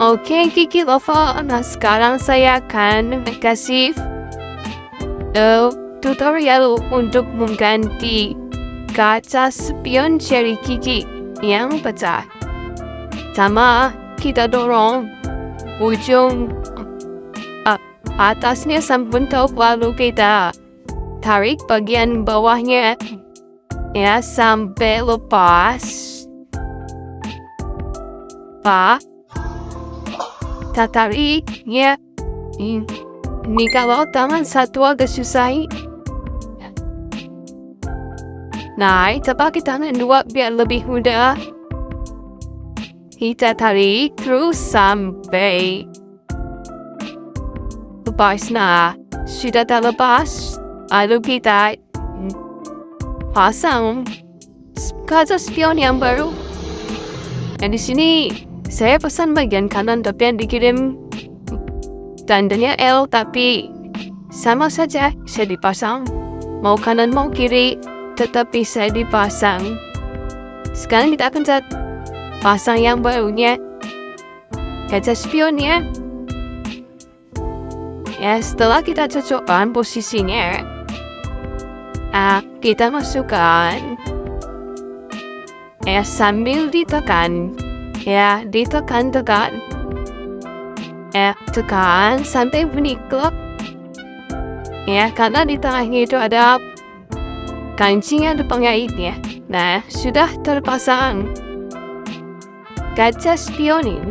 Oke, Kiki Lova. Nah, sekarang saya akan kasih tutorial untuk mengganti kaca spion Chery QQ yang pecah. Pertama, kita dorong ujung atasnya sampai mentok, lalu kita tarik bagian bawahnya ya sampai lepas. Kita tarik ya. Ini kalau tangan satu agak susah. Nah, kita pakai tangan dua biar lebih mudah. Kita tarik terus sampai lepas. Nah, sudah terlepas. Lalu kita pasang kaca spion yang baru. Dan di sini saya pesan bagian kanan tapi yang dikirim tandanya L, tapi sama saja saya dipasang. Mau kanan mau kiri tetap bisa dipasang. Sekarang kita akan pasang yang barunya, kaca spionnya. Ya, setelah kita cocokkan posisinya, kita masukkan sambil ditekan. Ya, ditekan-tekan. Tekan sampai bunyi klak. Ya, karena di tengahnya itu ada kancing yang pengaitnya. Nah, sudah terpasang kaca spion ini.